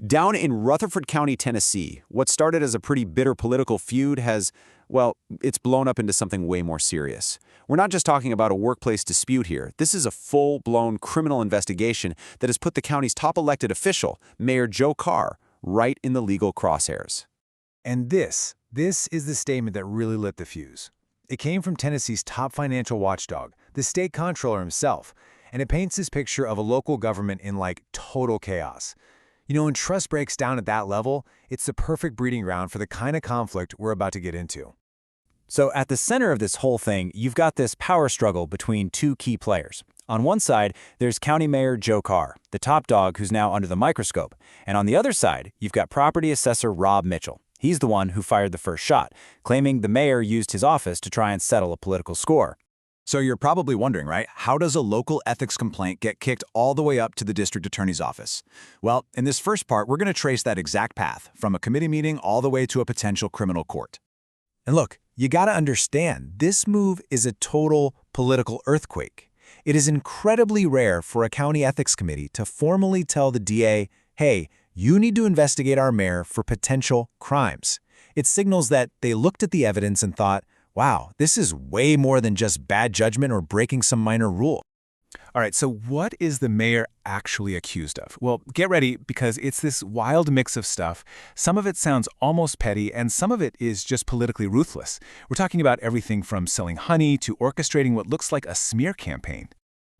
Down in Rutherford County, Tennessee, what started as a pretty bitter political feud has, well, it's blown up into something way more serious. We're not just talking about a workplace dispute here. This is a full-blown criminal investigation that has put the county's top elected official, Mayor Joe Carr, right in the legal crosshairs. And this is the statement that really lit the fuse. It came from Tennessee's top financial watchdog, the state comptroller himself, and it paints this picture of a local government in, total chaos. You know, when trust breaks down at that level, it's the perfect breeding ground for the kind of conflict we're about to get into. So at the center of this whole thing, you've got this power struggle between two key players. On one side, there's County Mayor Joe Carr, the top dog who's now under the microscope. And on the other side, you've got Property Assessor Rob Mitchell. He's the one who fired the first shot, claiming the mayor used his office to try and settle a political score. So you're probably wondering, right? How does a local ethics complaint get kicked all the way up to the district attorney's office? Well, in this first part, we're going to trace that exact path, from a committee meeting all the way to a potential criminal court. And look, you gotta understand, this move is a total political earthquake. It is incredibly rare for a county ethics committee to formally tell the DA, hey, you need to investigate our mayor for potential crimes. It signals that they looked at the evidence and thought, wow, this is way more than just bad judgment or breaking some minor rule. All right, so what is the mayor actually accused of? Well, get ready, because it's this wild mix of stuff. Some of it sounds almost petty, and some of it is just politically ruthless. We're talking about everything from selling honey to orchestrating what looks like a smear campaign.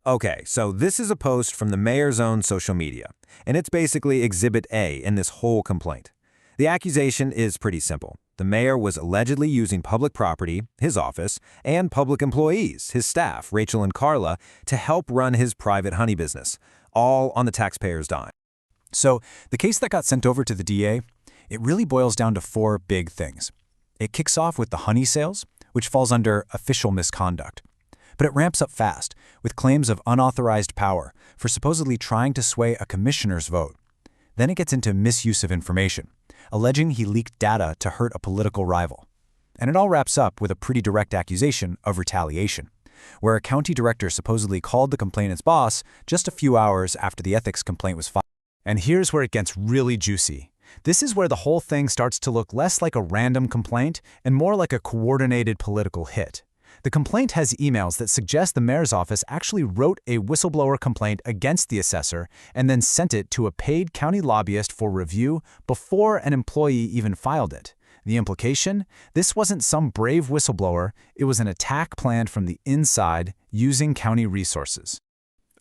Okay, so this is a post from the mayor's own social media, and it's basically Exhibit A in this whole complaint. The accusation is pretty simple. The mayor was allegedly using public property, his office, and public employees, his staff, Rachel and Carla, to help run his private honey business, all on the taxpayer's dime. So the case that got sent over to the DA, it really boils down to four big things. It kicks off with the honey sales, which falls under official misconduct. But it ramps up fast, with claims of unauthorized power for supposedly trying to sway a commissioner's vote. Then it gets into misuse of information, alleging he leaked data to hurt a political rival. And it all wraps up with a pretty direct accusation of retaliation, where a county director supposedly called the complainant's boss just a few hours after the ethics complaint was filed. And here's where it gets really juicy. This is where the whole thing starts to look less like a random complaint and more like a coordinated political hit. The complaint has emails that suggest the mayor's office actually wrote a whistleblower complaint against the assessor and then sent it to a paid county lobbyist for review before an employee even filed it. The implication? This wasn't some brave whistleblower, it was an attack planned from the inside using county resources.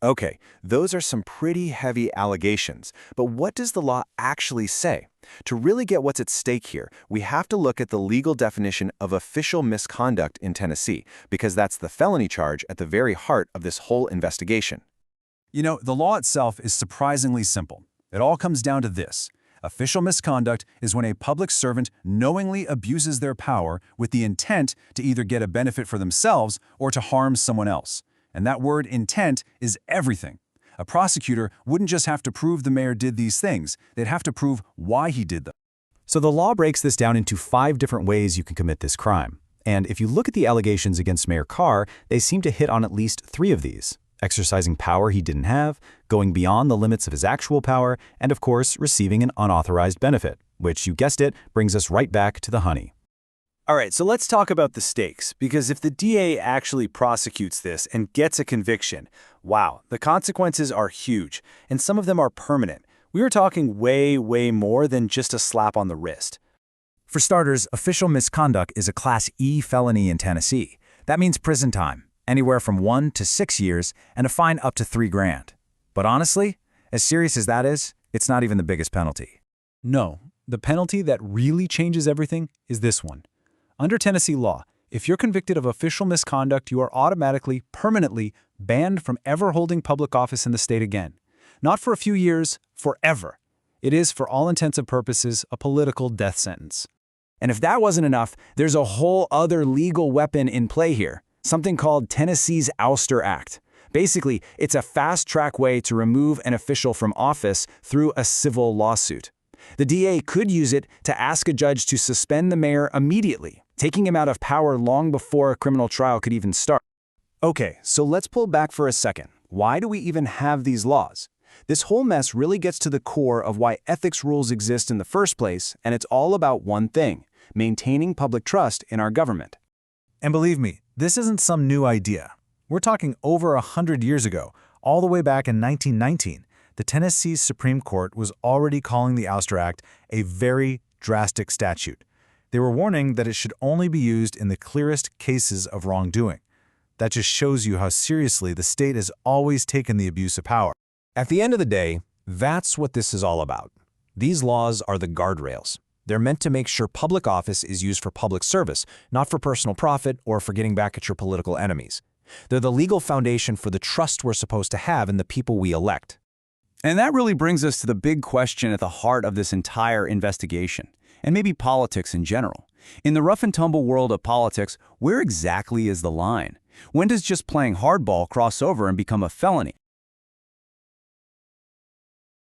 Okay, those are some pretty heavy allegations, but what does the law actually say? To really get what's at stake here, we have to look at the legal definition of official misconduct in Tennessee, because that's the felony charge at the very heart of this whole investigation. You know, the law itself is surprisingly simple. It all comes down to this. Official misconduct is when a public servant knowingly abuses their power with the intent to either get a benefit for themselves or to harm someone else. And that word intent is everything. A prosecutor wouldn't just have to prove the mayor did these things, they'd have to prove why he did them. So the law breaks this down into 5 different ways you can commit this crime. And if you look at the allegations against Mayor Carr, they seem to hit on at least 3 of these: exercising power he didn't have, going beyond the limits of his actual power, and of course, receiving an unauthorized benefit, which, you guessed it, brings us right back to the honey. All right, so let's talk about the stakes, because if the DA actually prosecutes this and gets a conviction, wow, the consequences are huge, and some of them are permanent. We are talking way, way more than just a slap on the wrist. For starters, official misconduct is a Class E felony in Tennessee. That means prison time, anywhere from 1 to 6 years, and a fine up to $3 grand. But honestly, as serious as that is, it's not even the biggest penalty. No, the penalty that really changes everything is this one. Under Tennessee law, if you're convicted of official misconduct, you are automatically, permanently banned from ever holding public office in the state again. Not for a few years, forever. It is, for all intents and purposes, a political death sentence. And if that wasn't enough, there's a whole other legal weapon in play here, something called Tennessee's Ouster Act. Basically, it's a fast-track way to remove an official from office through a civil lawsuit. The DA could use it to ask a judge to suspend the mayor immediately, taking him out of power long before a criminal trial could even start. Okay, so let's pull back for a second. Why do we even have these laws? This whole mess really gets to the core of why ethics rules exist in the first place, and it's all about one thing: maintaining public trust in our government. And believe me, this isn't some new idea. We're talking over 100 years ago, all the way back in 1919. The Tennessee Supreme Court was already calling the Ouster Act a very drastic statute. They were warning that it should only be used in the clearest cases of wrongdoing. That just shows you how seriously the state has always taken the abuse of power. At the end of the day, that's what this is all about. These laws are the guardrails. They're meant to make sure public office is used for public service, not for personal profit or for getting back at your political enemies. They're the legal foundation for the trust we're supposed to have in the people we elect. And that really brings us to the big question at the heart of this entire investigation, and maybe politics in general. In the rough and tumble world of politics, where exactly is the line? When does just playing hardball cross over and become a felony?